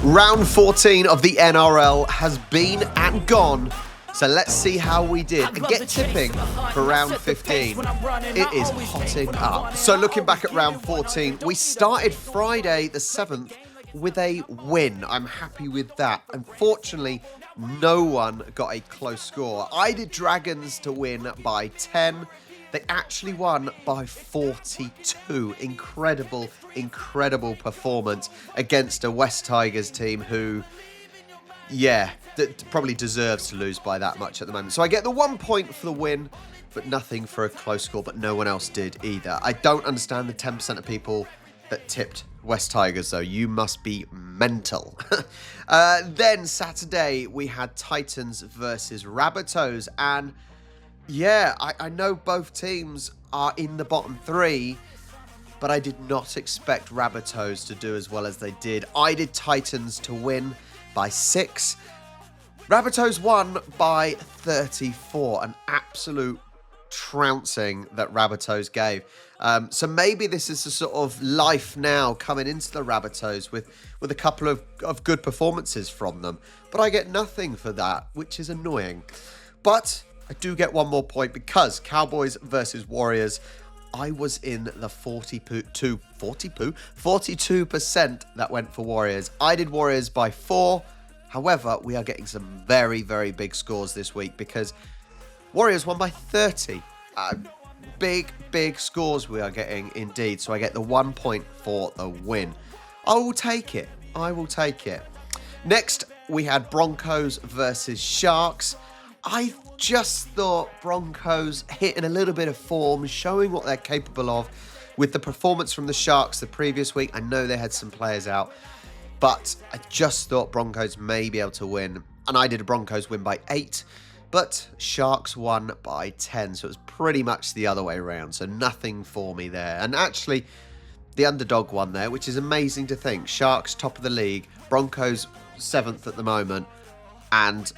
Round 14 of the NRL has been and gone, so let's see how we did and get tipping for round 15. It is hotting up. So looking back at round 14, we started Friday the 7th with a win. I'm happy with that. Unfortunately, no one got a close score. I did Dragons to win by 10. They actually won by 42. Incredible, incredible performance against a West Tigers team who, probably deserves to lose by that much at the moment. So I get the 1 point for the win, but nothing for a close score, but no one else did either. I don't understand the 10% of people that tipped West Tigers, though. You must be mental. Then Saturday, we had Titans versus Rabbitohs, and I know both teams are in the bottom three, but I did not expect Rabbitohs to do as well as they did. I did Titans to win by 6. Rabbitohs won by 34. An absolute trouncing that Rabbitohs gave. So maybe this is the sort of life now coming into the Rabbitohs with a couple of good performances from them. But I get nothing for that, which is annoying. But I do get 1 more point because Cowboys versus Warriors, I was in the 42% that went for Warriors. I did Warriors by 4. However, we are getting some very, very big scores this week because Warriors won by 30. Big scores we are getting indeed. So I get the 1 point for the win. I will take it. Next, we had Broncos versus Sharks. I just thought Broncos hitting a little bit of form, showing what they're capable of with the performance from the Sharks the previous week. I know they had some players out, but I just thought Broncos may be able to win. And I did a Broncos win by 8, but Sharks won by 10. So it was pretty much the other way around. So nothing for me there. And actually, the underdog won there, which is amazing to think. Sharks top of the league, Broncos 7th at the moment, and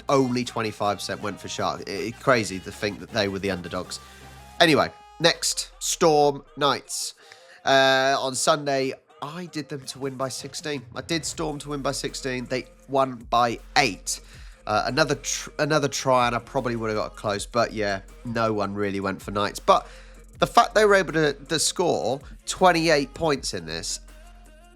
only 25% went for Sharks. It's crazy to think that they were the underdogs. Anyway, next, Storm Knights. On Sunday, I did them to win by 16. I did Storm to win by 16. They won by 8. Another try, and I probably would have got close. But no one really went for Knights. But the fact they were able to score 28 points in this,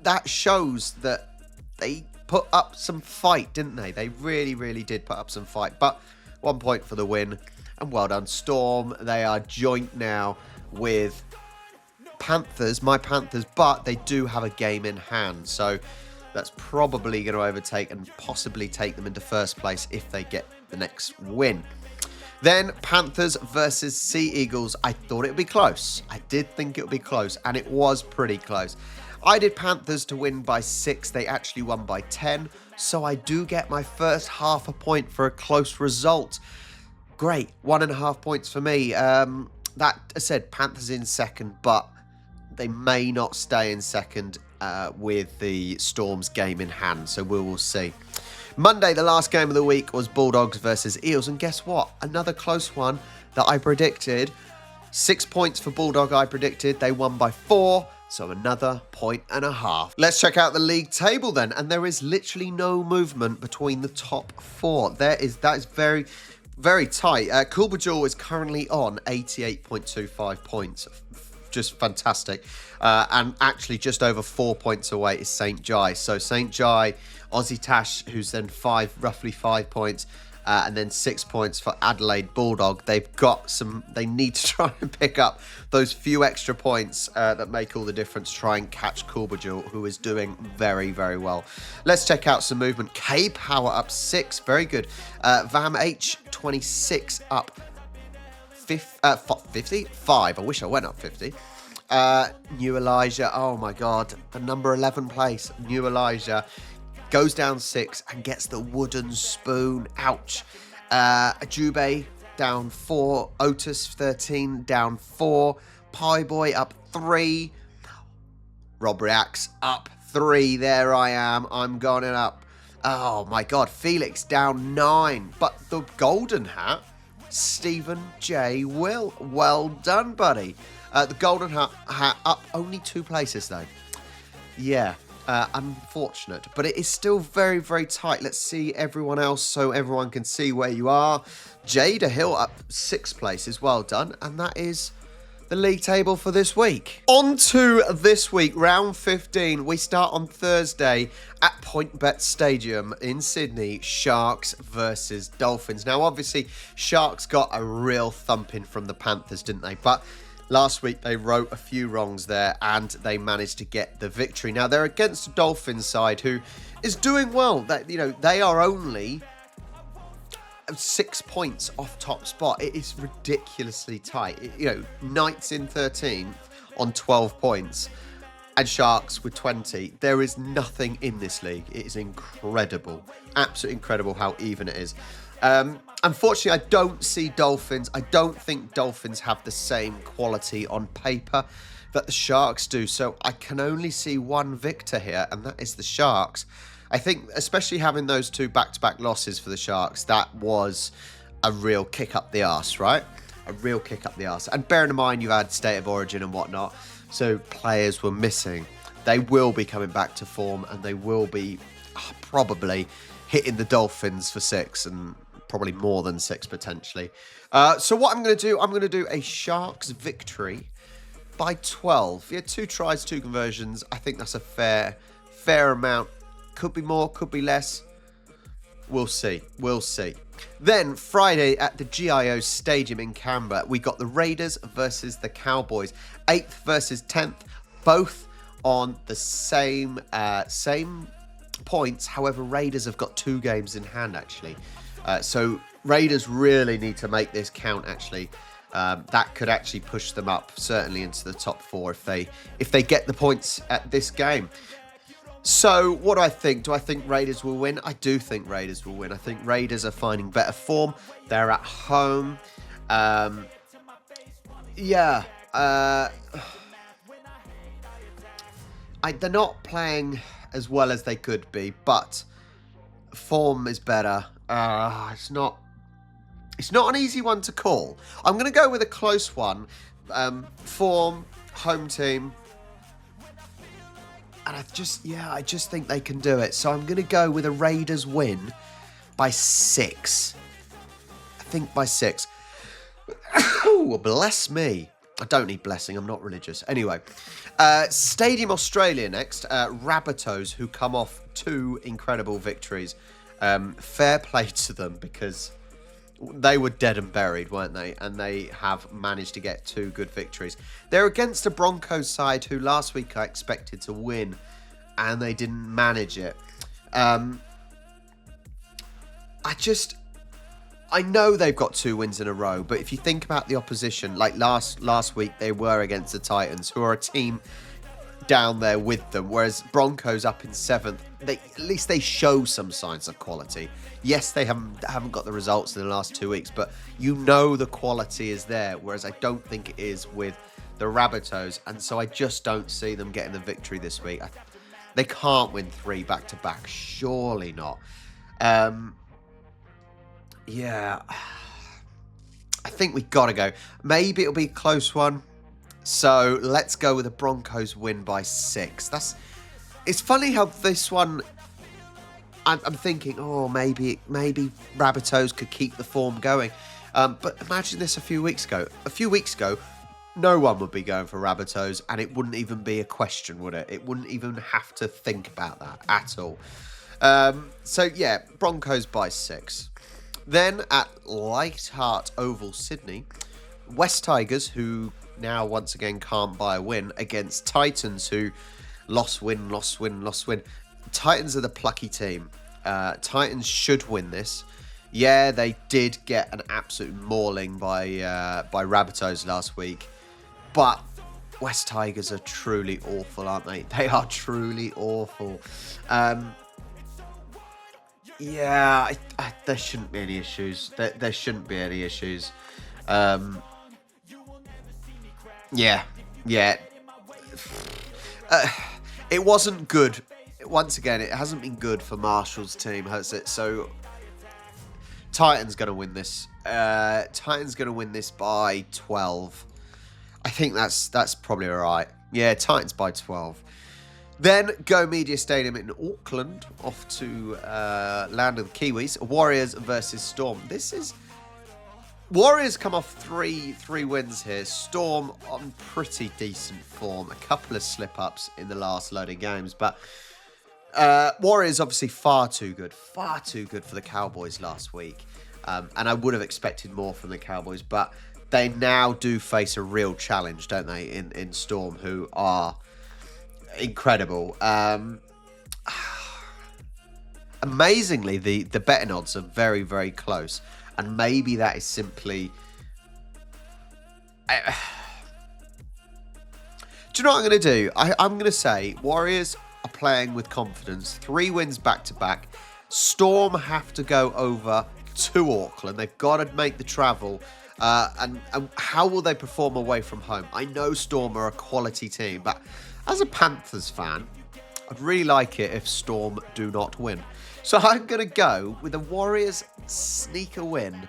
that shows that they put up some fight, didn't they? They really, really did put up some fight. But 1 point for the win. And well done, Storm. They are joint now with Panthers, my Panthers, but they do have a game in hand. So that's probably going to overtake and possibly take them into first place if they get the next win. Then Panthers versus Sea Eagles. I thought it would be close. I did think it would be close, and it was pretty close. I did Panthers to win by 6. They actually won by 10. So I do get my first half a point for a close result. Great. 1.5 points for me. That, I said, Panthers in second, but they may not stay in second with the Storm's game in hand. So we will see. Monday, the last game of the week, was Bulldogs versus Eels. And guess what? Another close one that I predicted. 6 points for Bulldog I predicted. They won by 4. So another 1.5. Let's check out the league table then. And there is literally no movement between the top 4. That is very, very tight. Coolbajal is currently on 88.25 points. Just fantastic. And actually just over 4 points away is St. Jai. So St. Jai, Aussie Tash, who's then roughly 5 points. And then 6 points for Adelaide Bulldog. They need to try and pick up those few extra points that make all the difference. Try and catch Coolbajal, who is doing very, very well. Let's check out some movement. K-Power up 6. Very good. Vam H, 26 up 55. I wish I went up 50. New Elijah. Oh, my God. The number 11 place. New Elijah goes down 6 and gets the wooden spoon. Ouch. Ajube down 4. Otis 13 down 4. Pie Boy up 3. Robreacts up 3. There I am. I'm going up. Oh my God. Felix down 9. But the golden hat, Stephen J. Will. Well done, buddy. The golden hat up only 2 places though. Yeah. Unfortunate, but it is still very, very tight. Let's see everyone else so everyone can see where you are. Jada Hill up 6th place is well done, and that is the league table for this week. On to this week, round 15. We start on Thursday at Point Bet Stadium in Sydney. Sharks versus Dolphins. Now, obviously, Sharks got a real thumping from the Panthers, didn't they? But last week, they wrote a few wrongs there, and they managed to get the victory. Now, they're against the Dolphins side, who is doing well. They are only 6 points off top spot. It is ridiculously tight. Knights in 13th on 12 points, and Sharks with 20. There is nothing in this league. It is incredible, absolutely incredible how even it is. Unfortunately, I don't see Dolphins. I don't think Dolphins have the same quality on paper that the Sharks do. So I can only see one victor here, and that is the Sharks. I think, especially having those 2 back-to-back losses for the Sharks, that was a real kick up the arse, right? A real kick up the arse. And bearing in mind, you had State of Origin and whatnot, so players were missing. They will be coming back to form, and they will be probably hitting the Dolphins for 6, and probably more than 6 potentially. So what I'm going to do a Sharks victory by 12. Yeah, 2 tries, 2 conversions. I think that's a fair amount. Could be more, could be less. We'll see. Then Friday at the GIO Stadium in Canberra, we got the Raiders versus the Cowboys. 8th versus 10th, both on the same points. However, Raiders have got 2 games in hand, actually. So Raiders really need to make this count, actually. That could actually push them up, certainly into the top 4 if they get the points at this game. So, what do I think? Do I think Raiders will win? I do think Raiders will win. I think Raiders are finding better form. They're at home. They're not playing as well as they could be, but form is better. It's not an easy one to call. I'm going to go with a close one. Form, home team. And I just think they can do it. So I'm going to go with a Raiders win by 6. I think by 6. Oh, bless me. I don't need blessing. I'm not religious. Anyway, Stadium Australia next. Rabbitohs, who come off 2 incredible victories. Fair play to them, because they were dead and buried, weren't they? And they have managed to get 2 good victories. They're against a Broncos side who last week I expected to win, and they didn't manage it. I know they've got 2 wins in a row, but if you think about the opposition, like last week they were against the Titans, who are a team down there with them, whereas Broncos up in 7th, at least they show some signs of quality. Yes, they haven't got the results in the last 2 weeks, but the quality is there, whereas I don't think it is with the Rabbitohs, and so I just don't see them getting the victory this week. They can't win 3 back-to-back, surely not. I think we've got to go. Maybe it'll be a close one. So let's go with the Broncos win by 6. It's funny how this one, I'm thinking, maybe Rabbitohs could keep the form going. But imagine this a few weeks ago. A few weeks ago, no one would be going for Rabbitohs, and it wouldn't even be a question, would it? It wouldn't even have to think about that at all. Broncos by 6. Then at Light Heart Oval, Sydney, West Tigers, who now once again can't buy a win, against Titans, who lost win. Titans are the plucky team. Titans should win this. Yeah, they did get an absolute mauling by Rabbitohs last week, but West Tigers are truly awful, aren't they? They are truly awful. There shouldn't be any issues. There shouldn't be any issues. It wasn't good. Once again, it hasn't been good for Marshall's team, has it? So, Titans going to win this. Titans going to win this by 12. I think that's probably all right. Yeah, Titans by 12. Then Go Media Stadium in Auckland, off to land of the Kiwis. Warriors versus Storm. Warriors come off three wins here. Storm on pretty decent form. A couple of slip-ups in the last load of games. But Warriors obviously far too good for the Cowboys last week. And I would have expected more from the Cowboys. But they now do face a real challenge, don't they, in Storm, who are incredible. Amazingly, the betting odds are very, very close. And maybe that is simply... do you know what I'm going to do? I'm going to say Warriors are playing with confidence. 3 wins back-to-back. Storm have to go over to Auckland. They've got to make the travel. And how will they perform away from home? I know Storm are a quality team, but as a Panthers fan, I'd really like it if Storm do not win. So I'm going to go with the Warriors sneaker win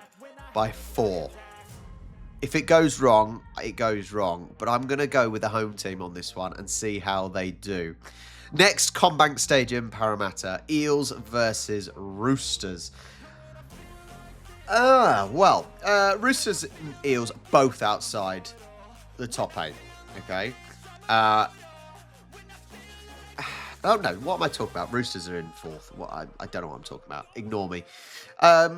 by 4. If it goes wrong, it goes wrong. But I'm going to go with the home team on this one and see how they do. Next, Combank Stadium, Parramatta. Eels versus Roosters. Roosters and Eels both outside the top 8. Okay. Oh, no, what am I talking about? Roosters are in 4th. I don't know what I'm talking about. Ignore me. I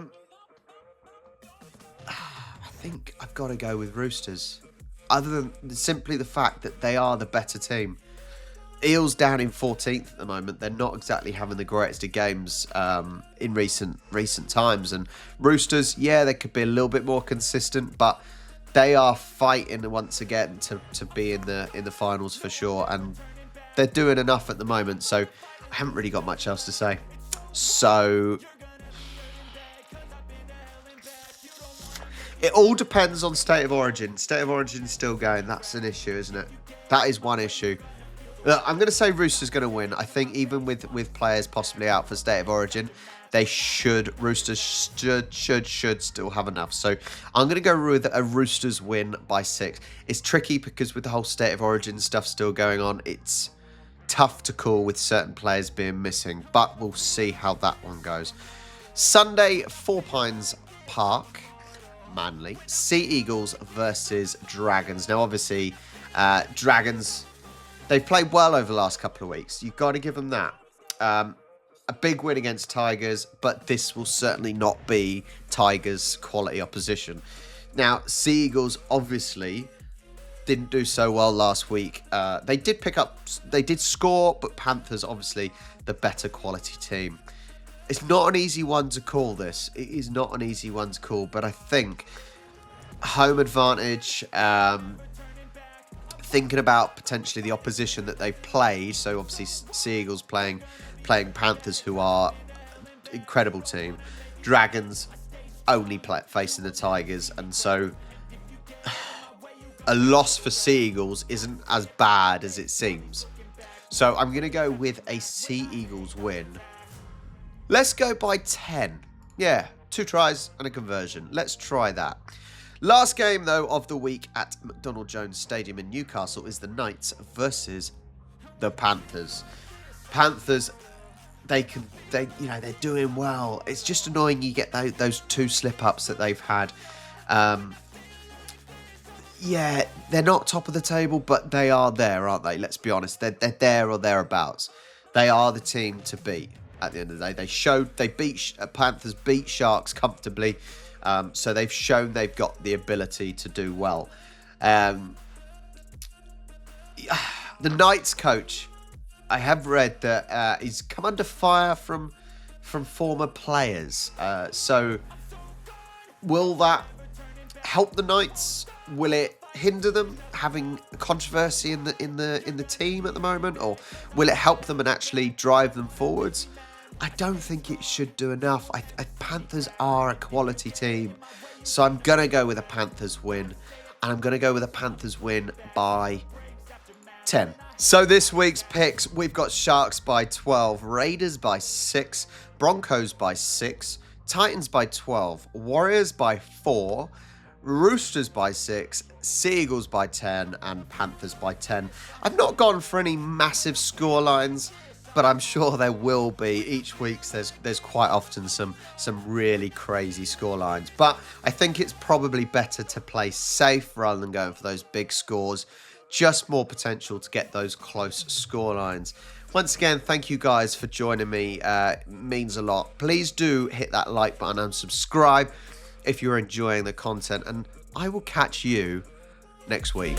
think I've got to go with Roosters. Other than simply the fact that they are the better team. Eels down in 14th at the moment. They're not exactly having the greatest of games in recent times. And Roosters, yeah, they could be a little bit more consistent, but they are fighting once again to be in the finals for sure. And they're doing enough at the moment, so I haven't really got much else to say. So it all depends on State of Origin. State of Origin is still going. That's an issue, isn't it? That is one issue. Look, I'm going to say Roosters going to win. I think even with players possibly out for State of Origin, Roosters should still have enough. So I'm going to go with a Roosters win by 6. It's tricky because with the whole State of Origin stuff still going on, it's tough to call with certain players being missing, but we'll see how that one goes. Sunday, 4 Pines Park, Manly. Sea Eagles versus Dragons. Now, obviously, Dragons, they've played well over the last couple of weeks. You've got to give them that. A big win against Tigers, but this will certainly not be Tigers' quality opposition. Now, Sea Eagles obviously didn't do so well last week. They did score, but Panthers obviously the better quality team. It's not an easy one to call this. It is not an easy one to call, but I think home advantage, thinking about potentially the opposition that they've played, so obviously Sea Eagles playing Panthers, who are an incredible team. Dragons only facing the Tigers, and so a loss for Sea Eagles isn't as bad as it seems. So I'm going to go with a Sea Eagles win. Let's go by 10. Yeah, 2 tries and a conversion. Let's try that. Last game, though, of the week at McDonald Jones Stadium in Newcastle is the Knights versus the Panthers. Panthers, they're doing well. It's just annoying you get those 2 slip-ups that they've had. Yeah, they're not top of the table, but they are there, aren't they? Let's be honest. They're there or thereabouts. They are the team to beat at the end of the day. Panthers beat Sharks comfortably. So they've shown they've got the ability to do well. The Knights coach, I have read that he's come under fire from former players. So will that help the Knights? Will it hinder them having controversy in the team at the moment, or will it help them and actually drive them forwards? I don't think it should do enough. Panthers are a quality team, so I'm gonna go with a Panthers win, and I'm gonna go with a Panthers win by 10. So this week's picks, we've got Sharks by 12, Raiders by 6, Broncos by 6, Titans by 12, Warriors by 4, Roosters by 6, Seagulls by 10, and Panthers by 10. I've not gone for any massive scorelines, but I'm sure there will be. Each week there's quite often some really crazy scorelines. But I think it's probably better to play safe rather than going for those big scores. Just more potential to get those close scorelines. Once again, thank you guys for joining me. It means a lot. Please do hit that like button and subscribe if you're enjoying the content. And I will catch you next week.